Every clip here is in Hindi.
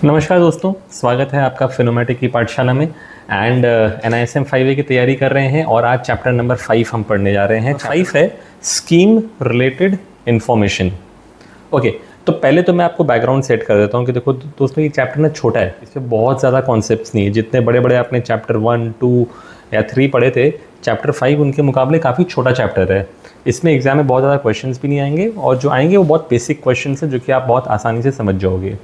नमस्कार दोस्तों, स्वागत है आपका फिनोमेटिक की पाठशाला में। एंड NISM 5A की तैयारी कर रहे हैं और आज चैप्टर नंबर 5 हम पढ़ने जा रहे हैं। 5 है स्कीम रिलेटेड इंफॉर्मेशन। ओके, तो पहले तो मैं आपको बैकग्राउंड सेट कर देता हूँ कि देखो दोस्तों, ये चैप्टर ना छोटा है, इसमें बहुत ज़्यादा कॉन्सेप्ट्स नहीं है। जितने बड़े बड़े आपने चैप्टर 1, 2 या 3 पढ़े थे, चैप्टर 5 उनके मुकाबले काफ़ी छोटा चैप्टर है। इसमें एग्जाम में बहुत ज़्यादा क्वेश्चंस भी नहीं आएंगे और जो आएंगे वो बहुत बेसिक क्वेश्चंस हैं जो कि आप बहुत आसानी से समझ जाओगे।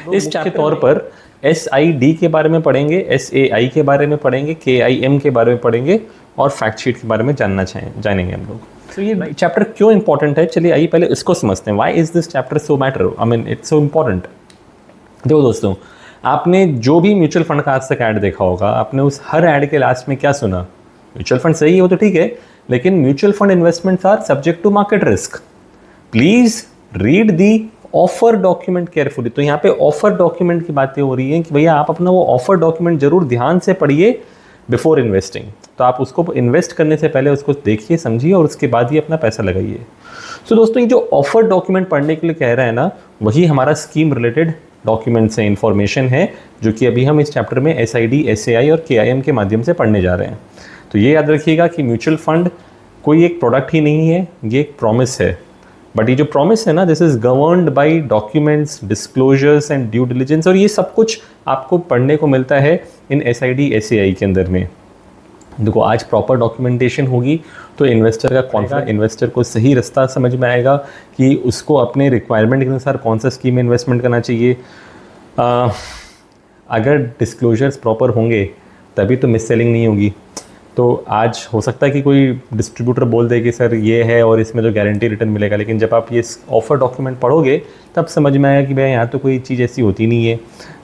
इस चैप्टर के तौर पर SID के बारे में पढ़ेंगे, SAI के बारे में पढ़ेंगे, KIM के बारे में पढ़ेंगे और फैक्ट शीट के बारे में जानेंगे हम लोग। तो ये चैप्टर क्यों इंपॉर्टेंट है, चलिए आइए पहले इसको समझते हैं। Why is this chapter so matter, I mean it's so important. देखो दोस्तों, आपने जो भी म्यूचुअल फंड का आज तक ऐड देखा होगा, आपने उस हर ऐड के लास्ट में क्या सुना? म्यूचुअल फंड सही हो तो ठीक है, लेकिन mutual fund investments are subject to market risk. Please read the offer document carefully. तो यहाँ पे ऑफर डॉक्यूमेंट की बातें हो रही हैं कि भैया आप अपना वो ऑफर डॉक्यूमेंट जरूर ध्यान से पढ़िए बिफोर इन्वेस्टिंग। तो आप उसको इन्वेस्ट करने से पहले उसको देखिए, समझिए और उसके बाद ही अपना पैसा लगाइए। तो दोस्तों, ये जो ऑफर डॉक्यूमेंट पढ़ने के लिए कह रहा है ना, वही हमारा स्कीम रिलेटेड डॉक्यूमेंट्स है, इंफॉर्मेशन है, जो कि अभी हम इस चैप्टर में SID, SAI और KIM के माध्यम से पढ़ने जा रहे हैं। तो ये याद रखिएगा कि म्यूचुअल फंड कोई एक प्रोडक्ट ही नहीं है, ये एक प्रॉमिस है। बट ये जो प्रॉमिस है ना, this is governed bye documents, disclosures and due diligence, और ये सब कुछ आपको पढ़ने को मिलता है इन SID, SAI के अंदर में। देखो, आज प्रॉपर डॉक्यूमेंटेशन होगी तो इन्वेस्टर का कॉन्फिडेंस, इन्वेस्टर को सही रास्ता समझ में आएगा कि उसको अपने रिक्वायरमेंट के अनुसार कौन सा स्कीम में इन्वेस्टमेंट करना चाहिए। अगर डिस्क्लोजर्स प्रॉपर होंगे तभी तो मिस सेलिंग नहीं होगी। तो आज हो सकता है कि कोई डिस्ट्रीब्यूटर बोल दे कि सर ये है और इसमें जो गारंटी रिटर्न मिलेगा, लेकिन जब आप ये ऑफर डॉक्यूमेंट पढ़ोगे तब समझ में आएगा कि भाई यहाँ तो कोई चीज़ ऐसी होती नहीं है,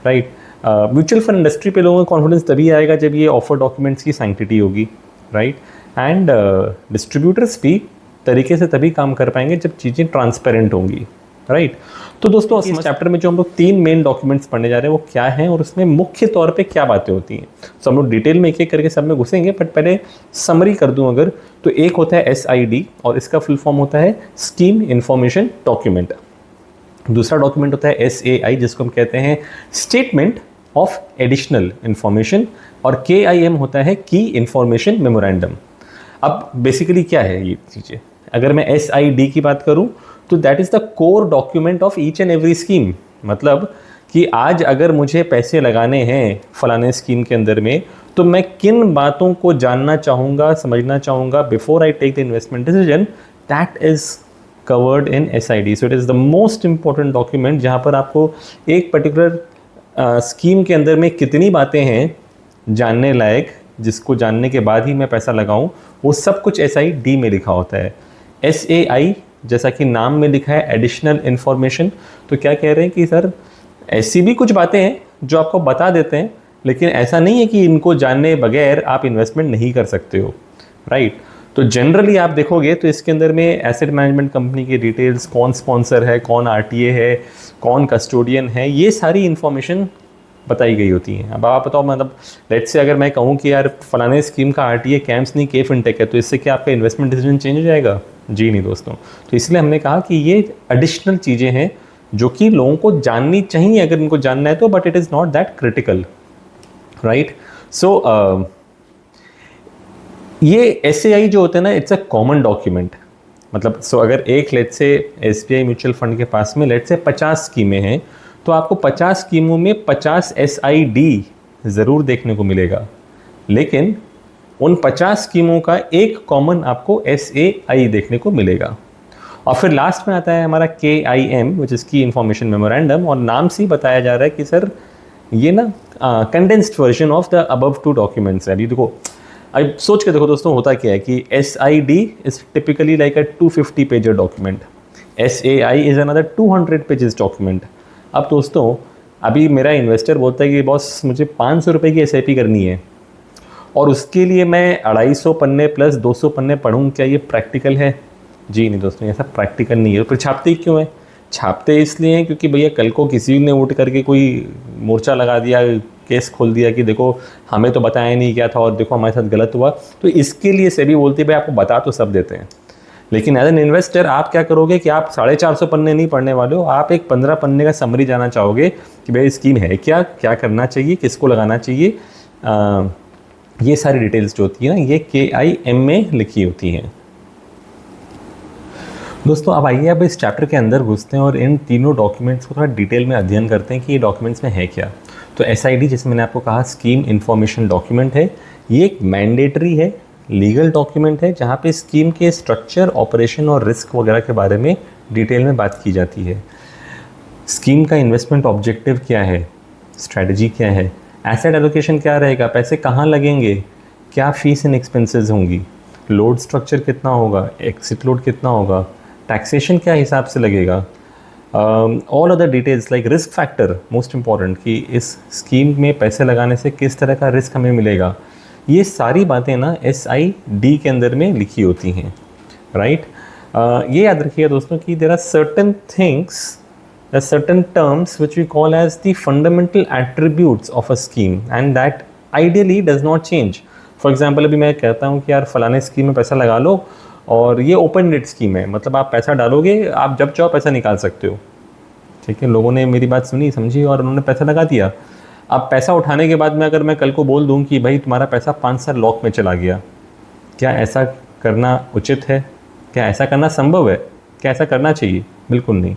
राइट। म्यूचुअल फंड इंडस्ट्री पे लोगों का कॉन्फिडेंस तभी आएगा जब ये ऑफर डॉक्यूमेंट्स की सैंक्टिटी होगी, राइट। एंड डिस्ट्रीब्यूटर्स भी तरीके से तभी काम कर पाएंगे जब चीज़ें ट्रांसपेरेंट होंगी, राइट। तो दोस्तों, इस चैप्टर में जो हम लोग 3 मेन डॉक्यूमेंट्स पढ़ने जा रहे हैं वो क्या हैं और उसमें मुख्य तौर पे क्या बातें होती हैं। तो हम लोग डिटेल में एक एक करके सब में घुसेंगे, बट पहले समरी कर दूं अगर, तो एक होता है SID और इसका फुल फॉर्म होता है स्कीम इंफॉर्मेशन डॉक्यूमेंट। दूसरा डॉक्यूमेंट होता है SAI, जिसको हम कहते हैं स्टेटमेंट ऑफ एडिशनल इंफॉर्मेशन, और KIM होता है की इंफॉर्मेशन मेमोरेंडम। अब बेसिकली क्या है ये चीज़ें? अगर मैं SID की बात करूं तो that is the core document of each and every scheme. मतलब कि आज अगर मुझे पैसे लगाने हैं फलाने स्कीम के अंदर में, तो मैं किन बातों को जानना चाहूँगा, समझना चाहूँगा before I take the investment decision, that is covered in SID। So it is the most important document जहाँ पर आपको एक पर्टिकुलर स्कीम के अंदर में कितनी बातें हैं जानने लायक, जिसको जानने के बाद ही मैं पैसा लगाऊं, वो सब कुछ SID में लिखा होता है। SAI जैसा कि नाम में लिखा है एडिशनल इन्फॉर्मेशन, तो क्या कह रहे हैं कि सर ऐसी भी कुछ बातें हैं जो आपको बता देते हैं, लेकिन ऐसा नहीं है कि इनको जानने बगैर आप इन्वेस्टमेंट नहीं कर सकते हो, राइट। तो जनरली आप देखोगे तो इसके अंदर में एसेट मैनेजमेंट कंपनी की डिटेल्स, कौन स्पॉन्सर है, कौन RTA है, कौन कस्टोडियन है, ये सारी इन्फॉर्मेशन बताई गई होती हैं। अब आप बताओ, मतलब लेट्स से अगर मैं कहूँ कि यार फलाने स्कीम का RTA कैम्प्स नहीं, K-Fintech है, तो इससे क्या आपका इन्वेस्टमेंट डिसीजन चेंज हो जाएगा? जी नहीं दोस्तों। तो इसलिए हमने कहा कि ये एडिशनल चीज़ें हैं जो कि लोगों को जाननी चाहिए अगर इनको जानना है तो, but it is not that critical, right. So ये SAI जो होते हैं ना, इट्स अ कॉमन डॉक्यूमेंट। मतलब अगर एक let's say SBI mutual fund के पास में लेट्स से 50 स्कीमें हैं, तो आपको 50 स्कीमों में 50 SID ज़रूर देखने को मिलेगा, लेकिन उन 50 स्कीमों का एक कॉमन आपको SAI देखने को मिलेगा। और फिर लास्ट में आता है हमारा KIM, विच इज़ की इंफॉर्मेशन मेमोरेंडम, और नाम से ही बताया जा रहा है कि सर ये ना condensed version of the above 2 documents है। अभी देखो, अब सोच के देखो दोस्तों, होता क्या है कि SID is typically like a 250 pager document, SAI is another 200 pages document. अब दोस्तों, अभी मेरा इन्वेस्टर बोलता है कि बॉस मुझे 500 रुपये की SIP करनी है और उसके लिए मैं 250 पन्ने प्लस 200 पन्ने पढ़ूँ, क्या ये प्रैक्टिकल है? जी नहीं दोस्तों, ऐसा प्रैक्टिकल नहीं है। तो फिर छापते क्यों है? छापते इसलिए हैं क्योंकि भैया कल को किसी ने उठ करके कोई मोर्चा लगा दिया, केस खोल दिया कि देखो हमें तो बताया नहीं क्या था और देखो हमारे साथ गलत हुआ, तो इसके लिए सेबी बोलती है भाई आपको बता तो सब देते हैं, लेकिन एज एन इन्वेस्टर आप क्या करोगे कि आप 450 पन्ने नहीं पढ़ने वाले हो, आप एक 15 पन्ने का समरी जाना चाहोगे कि भाई स्कीम है क्या, क्या करना चाहिए, किसको लगाना चाहिए, ये सारी डिटेल्स जो होती है ना ये KIM में लिखी होती हैं। दोस्तों अब आइए अब इस चैप्टर के अंदर घुसते हैं और इन तीनों डॉक्यूमेंट्स को थोड़ा डिटेल में अध्ययन करते हैं कि ये डॉक्यूमेंट्स में है क्या। तो SID, जिसमें मैंने आपको कहा स्कीम इन्फॉर्मेशन डॉक्यूमेंट है, ये एक मैंडेटरी है, लीगल डॉक्यूमेंट है जहाँ पे स्कीम के स्ट्रक्चर, ऑपरेशन और रिस्क वगैरह के बारे में डिटेल में बात की जाती है। स्कीम का इन्वेस्टमेंट ऑब्जेक्टिव क्या है, स्ट्रैटेजी क्या है, एसेट एलोकेशन क्या रहेगा, पैसे कहाँ लगेंगे, क्या फीस एंड एक्सपेंसेस होंगी, लोड स्ट्रक्चर कितना होगा, एक्सिट लोड कितना होगा, टैक्सेशन क्या हिसाब से लगेगा, all other details like risk factor, most important कि इस स्कीम में पैसे लगाने से किस तरह का रिस्क हमें मिलेगा, ये सारी बातें ना SID के अंदर में लिखी होती हैं, राइट। ये याद रखिएगा दोस्तों कि there are certain things, certain terms which we call as the fundamental attributes of a scheme and that ideally does not change. For example, अभी मैं कहता हूँ कि यार फलाने स्कीम में पैसा लगा लो और ये ओपन एंडेड स्कीम है, मतलब आप पैसा डालोगे, आप जब चाहो पैसा निकाल सकते हो, ठीक है। लोगों ने मेरी बात सुनी, समझी और उन्होंने पैसा लगा दिया। अब पैसा उठाने के बाद में अगर मैं कल को बोल दूँ कि भाई तुम्हारा पैसा 5 साल लॉक में चला गया, क्या ऐसा करना उचित है, क्या ऐसा करना संभव है, क्या ऐसा करना चाहिए? बिल्कुल नहीं,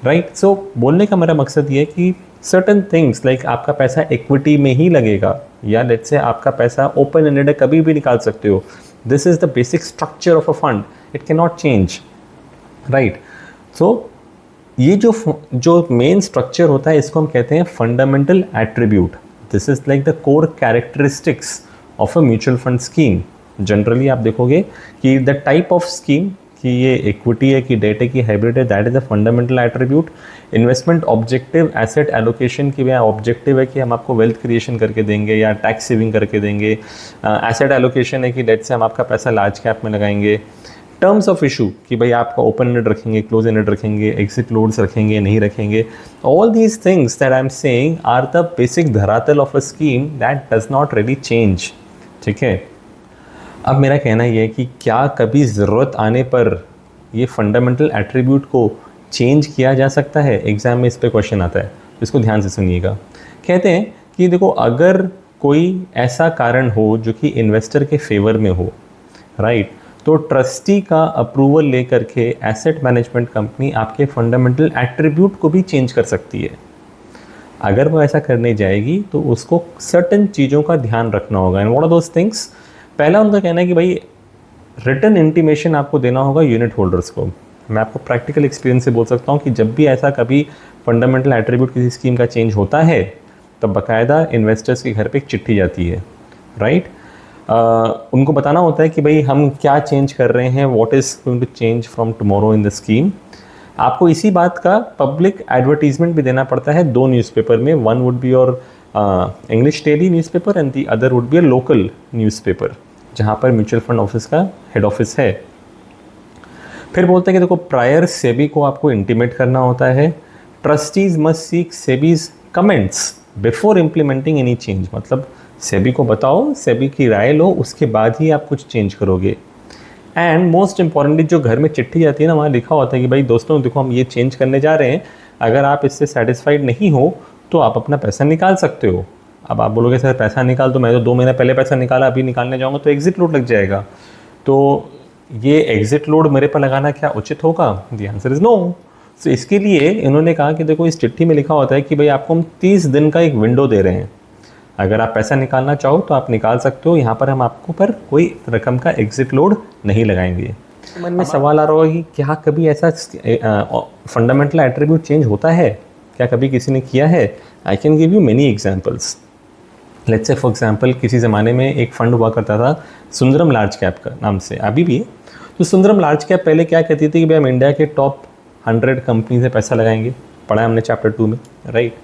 राइट। सो बोलने का मेरा मकसद ये है कि सर्टन थिंग्स लाइक आपका पैसा इक्विटी में ही लगेगा या लेट्स से आपका पैसा ओपन एंडेड है, कभी भी निकाल सकते हो, this is the basic structure of a fund, it can not change, right. So ये जो मेन स्ट्रक्चर होता है इसको हम कहते हैं fundamental attribute. This is like the core characteristics of a mutual fund scheme. Generally आप देखोगे कि द टाइप ऑफ स्कीम, कि ये इक्विटी है कि डेट है कि हाइब्रिड है, that is a fundamental attribute. Investment objective, asset allocation की वह ऑब्जेक्टिव है कि हम आपको वेल्थ क्रिएशन करके देंगे या टैक्स सेविंग करके देंगे। एसेट एलोकेशन है कि लेट से हम आपका पैसा लार्ज कैप में लगाएंगे। टर्म्स ऑफ इशू कि भाई आपका ओपन एंडेड रखेंगे, क्लोज एंडेड रखेंगे, एग्जिट लोड्स रखेंगे, नहीं रखेंगे। All these things that I am saying are the basic धरातल of a scheme that does not really change, ठीक है। अब मेरा कहना ये है कि क्या कभी ज़रूरत आने पर ये फंडामेंटल एट्रीब्यूट को चेंज किया जा सकता है? एग्ज़ाम में इस पे क्वेश्चन आता है, इसको ध्यान से सुनिएगा। कहते हैं कि देखो अगर कोई ऐसा कारण हो जो कि इन्वेस्टर के फेवर में हो, राइट, तो ट्रस्टी का अप्रूवल लेकर के एसेट मैनेजमेंट कंपनी आपके फंडामेंटल एट्रीब्यूट को भी चेंज कर सकती है। अगर वो ऐसा करने जाएगी तो उसको सर्टेन चीज़ों का ध्यान रखना होगा। And what are those things? पहला उनका कहना है कि भाई रिटन इंटीमेशन आपको देना होगा यूनिट होल्डर्स को। मैं आपको प्रैक्टिकल एक्सपीरियंस से बोल सकता हूँ कि जब भी ऐसा कभी फंडामेंटल एट्रीब्यूट किसी स्कीम का चेंज होता है तब बाकायदा इन्वेस्टर्स के घर पे एक चिट्ठी जाती है, राइट। उनको बताना होता है कि भाई हम क्या चेंज कर रहे हैं, what is going to change from tomorrow in the scheme. आपको इसी बात का पब्लिक एडवर्टीजमेंट भी देना पड़ता है 2 न्यूज़पेपर में। One would be your English daily newspaper and the other would be a local newspaper जहाँ पर म्यूचुअल फंड ऑफिस का हेड ऑफिस है। फिर बोलते हैं कि देखो प्रायर सेबी को आपको इंटीमेट करना होता है। Trustees must seek SEBI's comments before implementing any change, मतलब सेबी को बताओ, सेबी की राय लो, उसके बाद ही आप कुछ चेंज करोगे। एंड मोस्ट इंपॉर्टेंटली जो घर में चिट्ठी जाती है ना, वहाँ लिखा होता है कि भाई दोस्तों देखो हम ये चेंज करने जा रहे हैं, अगर आप इससे सेटिस्फाइड नहीं हो तो आप अपना पैसा निकाल सकते हो। अब आप बोलोगे सर पैसा निकाल, तो मैं तो 2 महीने पहले पैसा निकाला, अभी निकालने जाऊँगा तो एग्जिट लोड लग जाएगा, तो ये एग्जिट लोड मेरे पर लगाना क्या उचित होगा? The answer is no. तो इसके लिए इन्होंने कहा कि देखो इस चिट्ठी में लिखा होता है कि भाई आपको हम 30 दिन का एक विंडो दे रहे हैं, अगर आप पैसा निकालना चाहो तो आप निकाल सकते हो, यहाँ पर हम आपको पर कोई रकम का एग्जिट लोड नहीं लगाएंगे। मन में सवाल आ रहा होगा कि क्या कभी ऐसा फंडामेंटल एट्रीब्यूट चेंज होता है? क्या कभी किसी ने किया है? I can give you many examples. Let's say for example किसी ज़माने में एक फ़ंड हुआ करता था सुंदरम लार्ज कैप का नाम से, अभी भी है। तो सुंदरम लार्ज कैप पहले क्या कहती थी कि भाई हम इंडिया के टॉप 100 कंपनी से पैसा लगाएंगे, पढ़ा है हमने चैप्टर 2 में, राइट।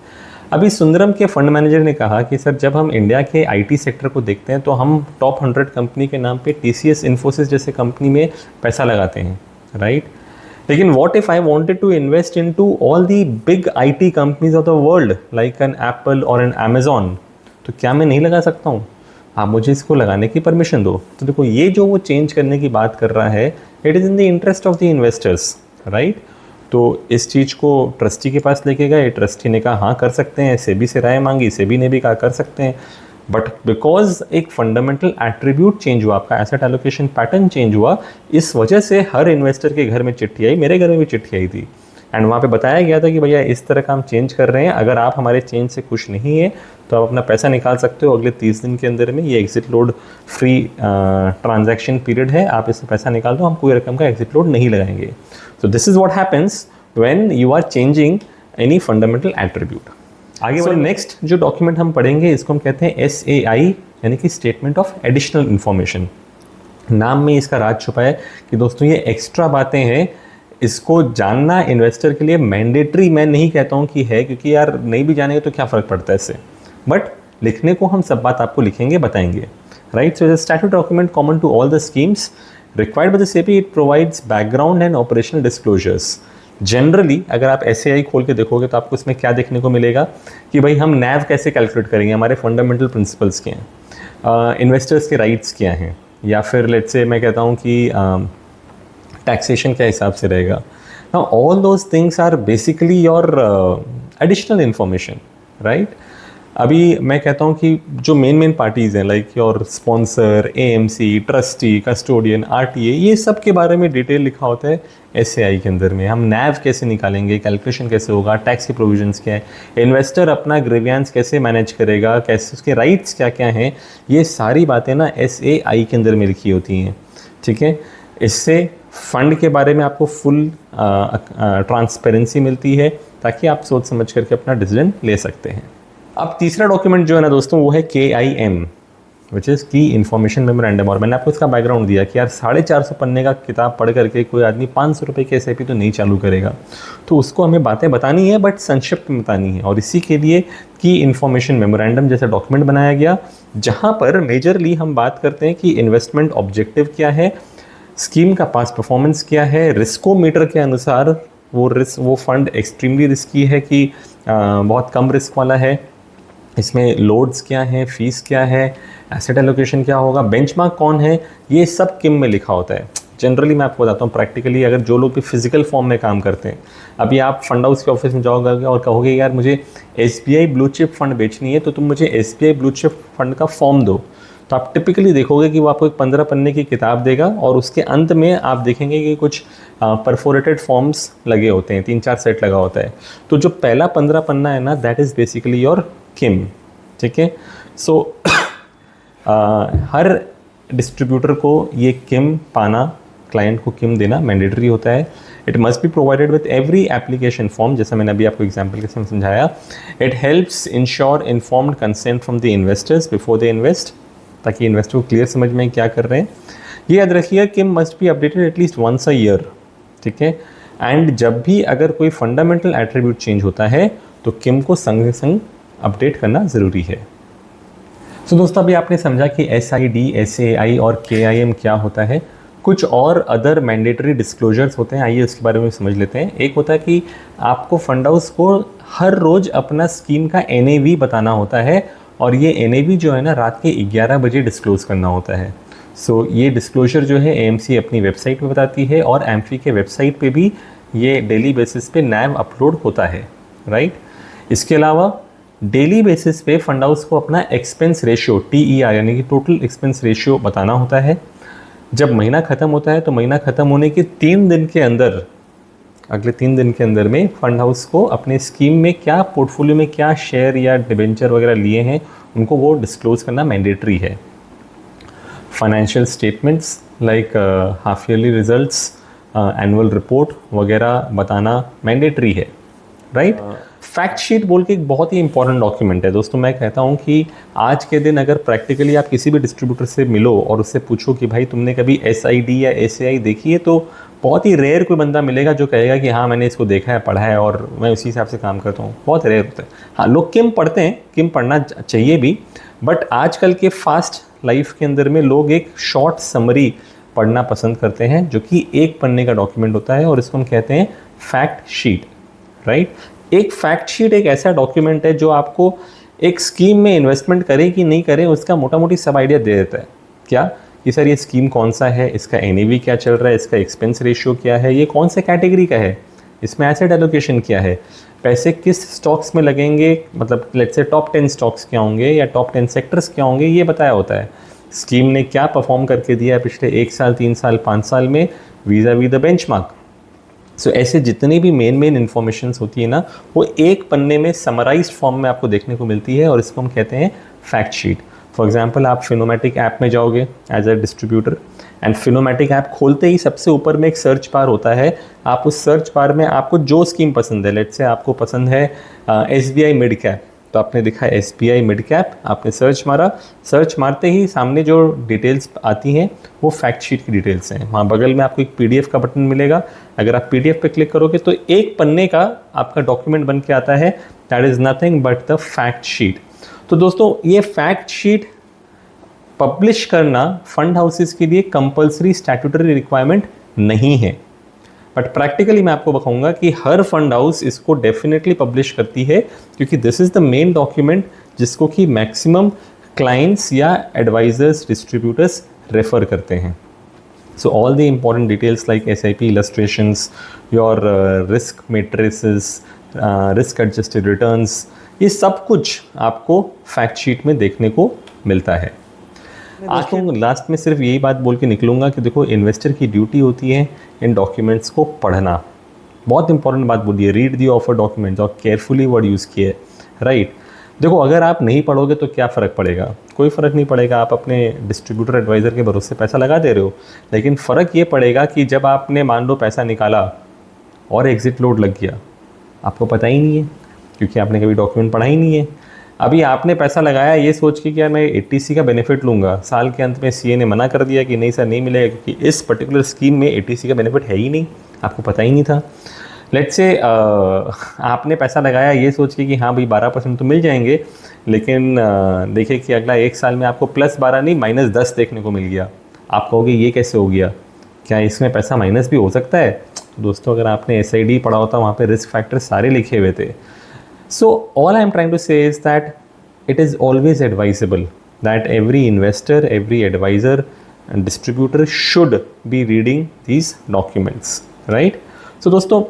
अभी सुंदरम के फंड मैनेजर ने कहा कि सर जब हम इंडिया के आईटी सेक्टर को देखते हैं तो हम टॉप 100 कंपनी के नाम पे TCS, इन्फोसिस जैसे कंपनी में पैसा लगाते हैं, राइट। लेकिन what if I wanted to invest into all the big IT companies of the world like an Apple और एन अमेजॉन, तो क्या मैं नहीं लगा सकता हूँ? आप मुझे इसको लगाने की परमिशन दो। तो देखो ये जो वो चेंज करने की बात कर रहा है, it is in the interest of the investors, right. तो इस चीज़ को ट्रस्टी के पास लेके गए, ट्रस्टी ने कहा हाँ कर सकते हैं, सेबी से राय मांगी, सेबी ने भी कहा कर सकते हैं। बट बिकॉज एक फंडामेंटल एट्रीब्यूट चेंज हुआ, आपका एसेट एलोकेशन पैटर्न चेंज हुआ, इस वजह से हर इन्वेस्टर के घर में चिट्ठी आई, मेरे घर में भी चिट्ठी आई थी, एंड वहाँ पे बताया गया था कि भैया इस तरह का हम चेंज कर रहे हैं, अगर आप हमारे चेंज से खुश नहीं है तो आप अपना पैसा निकाल सकते हो अगले 30 दिन के अंदर में। ये exit load free transaction period है, आप इससे पैसा निकाल दो, हम कोई रकम का एग्जिट लोड नहीं लगाएंगे। So this is what happens when you are changing any fundamental attribute. आगे वाले नेक्स्ट जो डॉक्यूमेंट हम पढ़ेंगे इसको हम कहते हैं SAI, यानी कि स्टेटमेंट ऑफ एडिशनल इन्फॉर्मेशन। नाम में इसका राज छुपा है कि दोस्तों ये एक्स्ट्रा बातें हैं, इसको जानना इन्वेस्टर के लिए मैंडेटरी मैं नहीं कहता हूँ कि है, क्योंकि यार नहीं भी जानेंगे तो क्या फ़र्क पड़ता है इससे, बट लिखने को हम सब बात आपको लिखेंगे, बताएंगे, right. So is a statutory document common to all the schemes required by the SEBI, it provides background and operational disclosures. Generally अगर आप SAI खोल के देखोगे तो आपको इसमें क्या देखने को मिलेगा कि भाई हम NAV कैसे कैलकुलेट करेंगे, हमारे फंडामेंटल प्रिंसिपल्स क्या हैं, इन्वेस्टर्स के राइट्स क्या हैं, या फिर लेट्स से मैं कहता हूँ कि टैक्सेशन क्या हिसाब से रहेगा। Now all those things are basically your additional information, right. अभी मैं कहता हूँ कि जो मेन पार्टीज़ हैं like your sponsor, AMC, trustee, custodian, RTA, ये सब के बारे में डिटेल लिखा होता है SAI के अंदर में। हम NAV कैसे निकालेंगे, कैलकुलेशन कैसे होगा, टैक्स के प्रोविजंस क्या है, इन्वेस्टर अपना ग्रीवियंस कैसे मैनेज करेगा, कैसे उसके राइट्स क्या क्या हैं, ये सारी बातें ना SAI के अंदर में लिखी होती हैं, ठीक है। इससे फंड के बारे में आपको फुल ट्रांसपेरेंसी मिलती है ताकि आप सोच समझ करके अपना डिसीजन ले सकते हैं। अब तीसरा डॉक्यूमेंट जो है ना दोस्तों वो है KIM, विच इज़ की इन्फॉर्मेशन मेमोरेंडम। और मैंने आपको इसका बैकग्राउंड दिया कि यार 450 पन्ने का किताब पढ़ करके कोई आदमी 500 रुपये की SIP तो नहीं चालू करेगा, तो उसको हमें बातें बतानी है बट संक्षिप्त में बतानी है, और इसी के लिए की इन्फॉर्मेशन मेमोरेंडम जैसा डॉक्यूमेंट बनाया गया, जहाँ पर मेजरली हम बात करते हैं कि इन्वेस्टमेंट ऑब्जेक्टिव क्या है, स्कीम का पास परफॉर्मेंस क्या है, रिस्कोमीटर के अनुसार वो फंड एक्सट्रीमली रिस्की है कि बहुत कम रिस्क वाला है, इसमें लोड्स क्या हैं, फीस क्या है, एसेट एलोकेशन क्या होगा, बेंचमार्क कौन है, ये सब किम में लिखा होता है। जनरली मैं आपको बताता हूँ प्रैक्टिकली, अगर जो लोग भी फिजिकल फॉर्म में काम करते हैं, अभी आप फंड हाउस के ऑफिस में जाओगे और कहोगे यार मुझे SBI ब्लू चिप फंड बेचनी है, तो तुम मुझे SBI ब्लू चिप फंड का फॉर्म दो, तो आप टिपिकली देखोगे कि वो आपको एक 15 पन्ने की किताब देगा और उसके अंत में आप देखेंगे कि कुछ परफोरेटेड फॉर्म्स लगे होते हैं, 3-4 सेट लगा होता है। तो जो पहला 15 पन्ना है ना, दैट इज़ बेसिकली योर किम, ठीक है। सो हर डिस्ट्रीब्यूटर को ये किम पाना, क्लाइंट को किम देना मैंडेटरी होता है। It must be provided with every application form, जैसा मैंने अभी आपको एग्जाम्पल के साथ समझाया। It helps ensure informed consent from the investors before they invest, ताकि इन्वेस्टर को क्लियर समझ में क्या कर रहे हैं। ये याद रखिए KIM must be updated at least once a year, ठीक है। एंड जब भी अगर कोई फंडामेंटल एट्रीब्यूट चेंज होता है तो किम को संग संग अपडेट करना ज़रूरी है। तो दोस्तों अभी आपने समझा कि SID, SAI और KIM क्या होता है। कुछ और अदर मैंडेटरी डिस्क्लोजर्स होते हैं, आइए उसके बारे में समझ लेते हैं। एक होता है कि आपको फंड हाउस को हर रोज़ अपना स्कीम का NAV बताना होता है, और ये NAV जो है ना रात के 11 बजे डिस्क्लोज करना होता है। सो ये डिस्क्लोजर जो है AMC अपनी वेबसाइट पे बताती है, और AMFI के वेबसाइट पे भी ये डेली बेसिस पे NAV अपलोड होता है, राइट। इसके अलावा डेली बेसिस पे फंड हाउस को अपना एक्सपेंस रेशियो TER यानी कि टोटल एक्सपेंस रेशियो बताना होता है। जब महीना ख़त्म होता है तो महीना ख़त्म होने के 3 दिन के अंदर, अगले 3 दिन के अंदर में फंड हाउस को अपने स्कीम में क्या, पोर्टफोलियो में क्या शेयर या डिबेंचर वगैरह लिए हैं, उनको वो डिस्क्लोज करना मैंडेटरी है। Financial statements like half yearly results, annual report वगैरह बताना मैंडेटरी है, राइट। फैक्ट शीट बोल के एक बहुत ही इंपॉर्टेंट डॉक्यूमेंट है दोस्तों। मैं कहता हूँ कि आज के दिन अगर प्रैक्टिकली आप किसी भी डिस्ट्रीब्यूटर से मिलो और उससे पूछो कि भाई तुमने कभी SID या SAI देखी है, तो बहुत ही रेयर कोई बंदा मिलेगा जो कहेगा कि हाँ मैंने इसको देखा है, पढ़ा है और मैं उसी हिसाब से काम करता हूँ। बहुत रेयर होता है। हाँ, लोग किम पढ़ते हैं, किम पढ़ना चाहिए भी, बट आजकल के फास्ट लाइफ के अंदर में लोग एक शॉर्ट समरी पढ़ना पसंद करते हैं, जो कि 1 पन्ने का डॉक्यूमेंट होता है, और इसको हम कहते हैं फैक्ट शीट, राइट। एक फैक्ट शीट एक ऐसा डॉक्यूमेंट है जो आपको एक स्कीम में इन्वेस्टमेंट करें कि नहीं करें उसका मोटा मोटी सब आइडिया दे देता है। क्या कि सर ये स्कीम कौन सा है, इसका NAV क्या चल रहा है, इसका एक्सपेंस रेशियो क्या है, ये कौन से कैटेगरी का है, इसमें एसेट एलोकेशन क्या है, पैसे किस स्टॉक्स में लगेंगे, मतलब लेट्स से टॉप 10 स्टॉक्स क्या होंगे या टॉप 10 सेक्टर्स क्या होंगे, ये बताया होता है। स्कीम ने क्या परफॉर्म करके दिया है पिछले 1 साल, 3 साल, 5 साल में वीज़ा वी द बेंचमार्क। सो ऐसे जितनी भी मेन इन्फॉर्मेशंस होती है ना, वो एक पन्ने में समराइज्ड फॉर्म में आपको देखने को मिलती है और इसको हम कहते हैं फैक्ट शीट। फॉर एग्जाम्पल, आप फिनोमेटिक ऐप में जाओगे as a distributor and Finomatic app खोलते ही सबसे ऊपर में एक सर्च बार होता है। आप उस सर्च बार में आपको जो स्कीम पसंद है, लेट्स से आपको पसंद है SBI मिड कैप, तो आपने देखा SBI मिड कैप, आपने सर्च मारा, सर्च मारते ही सामने जो डिटेल्स आती हैं वो फैक्ट शीट की डिटेल्स हैं। वहाँ बगल में आपको एक PDF का बटन मिलेगा, अगर आप PDF पे क्लिक करोगे तो एक पन्ने का आपका डॉक्यूमेंट बन के आता है, that is nothing but the fact sheet. तो दोस्तों, ये फैक्ट शीट पब्लिश करना फंड हाउसेस के लिए कंपलसरी स्टैट्यूटरी रिक्वायरमेंट नहीं है, बट प्रैक्टिकली मैं आपको बताऊंगा कि हर फंड हाउस इसको डेफिनेटली पब्लिश करती है, क्योंकि this is the main document जिसको कि मैक्सिमम क्लाइंट्स या एडवाइजर्स, डिस्ट्रीब्यूटर्स रेफर करते हैं। So all the important details like SIP illustrations, your risk matrices, risk adjusted returns, ये सब कुछ आपको फैक्ट शीट में देखने को मिलता है। आखिर लास्ट में सिर्फ यही बात बोल के निकलूंगा कि देखो, इन्वेस्टर की ड्यूटी होती है इन डॉक्यूमेंट्स को पढ़ना। बहुत इंपॉर्टेंट बात बोली है, रीड दी ऑफर डॉक्यूमेंट्स और केयरफुली वर्ड यूज़ किए, राइट। देखो, अगर आप नहीं पढ़ोगे तो क्या फ़र्क पड़ेगा, कोई फ़र्क नहीं पड़ेगा, आप अपने डिस्ट्रीब्यूटर एडवाइज़र के भरोसे पैसा लगा दे रहे हो। लेकिन फ़र्क ये पड़ेगा कि जब आपने मान लो पैसा निकाला और एग्ज़िट लोड लग गया, आपको पता ही नहीं है क्योंकि आपने कभी डॉक्यूमेंट पढ़ा ही नहीं है। अभी आपने पैसा लगाया ये सोच के कि यार मैं 80C का बेनिफिट लूँगा, साल के अंत में CA ने मना कर दिया कि नहीं सर नहीं मिलेगा, क्योंकि इस पर्टिकुलर स्कीम में 80C का बेनिफिट है ही नहीं, आपको पता ही नहीं था। लेट्स से आपने पैसा लगाया ये सोच के कि हाँ भाई 12% तो मिल जाएंगे, लेकिन देखिए कि अगला 1 साल में आपको +12 नहीं -10 देखने को मिल गया। आप कहोगे ये कैसे हो गया, क्या इसमें पैसा माइनस भी हो सकता है? दोस्तों, अगर आपने SID पढ़ा होता, वहाँ पे रिस्क फैक्टर सारे लिखे हुए थे। So all I am trying to say is that it is always advisable that every investor, every advisor and distributor should be reading these documents, right? So दोस्तों,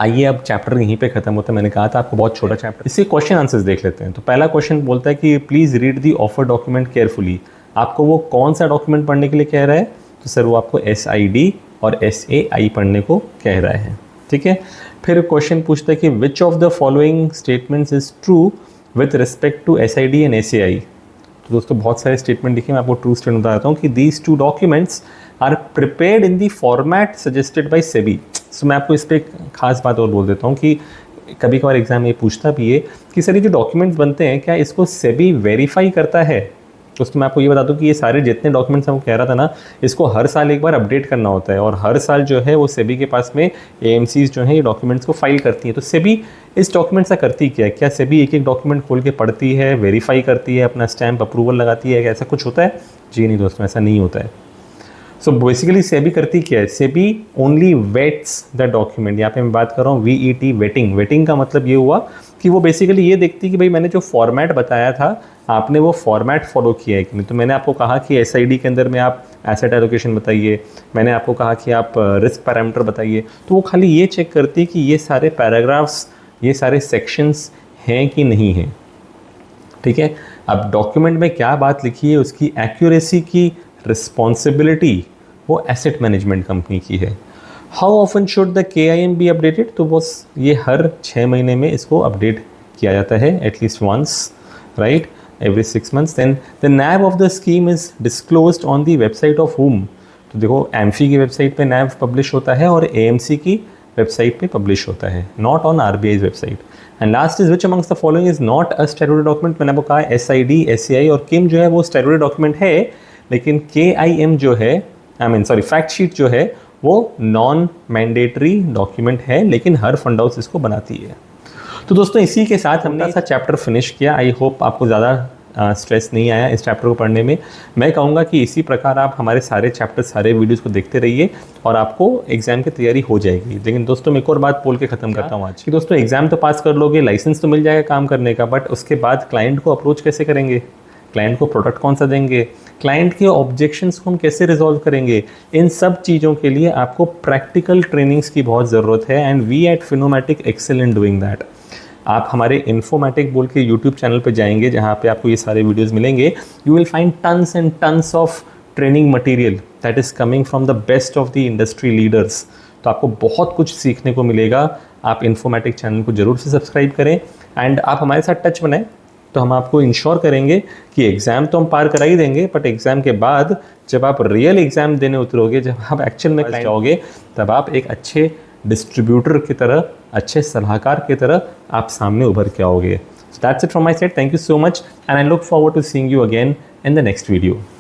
आइए अब चैप्टर यहीं पे ख़त्म होता है। मैंने कहा था आपको बहुत छोटा चैप्टर, इससे क्वेश्चन आंसर्स देख लेते हैं। तो पहला क्वेश्चन बोलता है कि please read the offer document carefully. आपको वो कौन सा डॉक्यूमेंट पढ़ने के लिए कह रहा है? तो सर वो आपको SID और SAI पढ़ने को कह रहा है, ठीक है। फिर क्वेश्चन पूछता है कि which of the following statements is true with respect to SID and SAI। तो दोस्तों, बहुत सारे स्टेटमेंट लिखे, मैं आपको ट्रू स्टेटमेंट बताता हूँ कि these 2 documents are prepared in the format suggested by SEBI. So मैं आपको इस पर एक खास बात और बोल देता हूँ कि कभी कभार एग्जाम ये पूछता भी है कि सर ये जो डॉक्यूमेंट्स बनते हैं क्या इसको सेबी वेरीफाई करता है? दोस्तों, मैं आपको ये बता दूं कि ये सारे जितने डॉक्यूमेंट्स मैं कह रहा था ना, इसको हर साल एक बार अपडेट करना होता है और हर साल जो है वो सेबी के पास में AMCs जो है ये डॉक्यूमेंट्स को फाइल करती हैं। तो सेबी इस डॉक्यूमेंट्स का करती क्या है? क्या सेबी एक एक डॉक्यूमेंट खोल के पढ़ती है, वेरीफाई करती है, अपना स्टैम्प अप्रूवल लगाती है, ऐसा कुछ होता है? जी नहीं दोस्तों, ऐसा नहीं होता है। सो बेसिकली सेबी करती क्या है? SEBI only vets the document. यहाँ पे मैं बात कर रहा हूँ VET, वेटिंग। वेटिंग का मतलब ये हुआ कि वो बेसिकली ये देखती है कि भाई मैंने जो फॉर्मेट बताया था आपने वो फॉर्मेट फॉलो किया है कि नहीं। तो मैंने आपको कहा कि SID के अंदर में आप एसेट एलोकेशन बताइए, मैंने आपको कहा कि आप रिस्क पैरामीटर बताइए, तो वो खाली ये चेक करती है कि ये सारे पैराग्राफ्स, ये सारे सेक्शंस हैं कि नहीं हैं, ठीक है। अब डॉक्यूमेंट में क्या बात लिखी है उसकी एक्यूरेसी की रिस्पॉन्सिबिलिटी वो एसेट मैनेजमेंट कंपनी की है। How often should the KIM be updated? तो बस ये हर 6 महीने में इसको अपडेट किया जाता है, at least once, right, every 6 months. Then the NAV of the scheme is disclosed on the website of whom? तो देखो, AMFI की वेबसाइट पे NAV पब्लिश होता है और AMC की वेबसाइट पे पब्लिश होता है, not on RBI's website. And last is which amongst the following is not a statutory document? मैंने आपको कहा SID, SAI और KIM जो है वो स्टैट्यूटरी डॉक्यूमेंट है, लेकिन KIM जो है, फैक्ट शीट जो है वो नॉन मैंडेटरी डॉक्यूमेंट है, लेकिन हर फंड हाउस इसको बनाती है। तो दोस्तों, इसी के साथ हमने ऐसा चैप्टर फिनिश किया। आई होप आपको ज़्यादा स्ट्रेस नहीं आया इस चैप्टर को पढ़ने में। मैं कहूँगा कि इसी प्रकार आप हमारे सारे चैप्टर, सारे वीडियोस को देखते रहिए और आपको एग्जाम की तैयारी हो जाएगी। लेकिन दोस्तों, मैं एक और बात बोल के ख़त्म करता हूँ आज कि दोस्तों, एग्जाम तो पास कर लोगे, लाइसेंस तो मिल जाएगा काम करने का, बट उसके बाद क्लाइंट को अप्रोच कैसे करेंगे, क्लाइंट को प्रोडक्ट कौन सा देंगे, क्लाइंट के ऑब्जेक्शंस को हम कैसे रिजॉल्व करेंगे, इन सब चीज़ों के लिए आपको प्रैक्टिकल ट्रेनिंग्स की बहुत ज़रूरत है and we at Finomatic excel in doing that. आप हमारे इन्फोमैटिक बोल के यूट्यूब चैनल पे जाएंगे जहाँ पे आपको ये सारे वीडियोस मिलेंगे। You will find tons and tons of training material that is coming from the best of the industry leaders. तो आपको बहुत कुछ सीखने को मिलेगा। आप इन्फोमैटिक चैनल को ज़रूर से सब्सक्राइब करें एंड आप हमारे साथ टच बनाएं, तो हम आपको इंश्योर करेंगे कि एग्ज़ाम तो हम पार करा ही देंगे, बट एग्ज़ाम के बाद जब आप रियल एग्ज़ाम देने उतरोगे, जब आप एक्चुअल में जाओगे, तब आप एक अच्छे डिस्ट्रीब्यूटर की तरह, अच्छे सलाहकार की तरह आप सामने उभर के आओगे। So that's it from my side. Thank you so much and I look forward to seeing you again in the next video.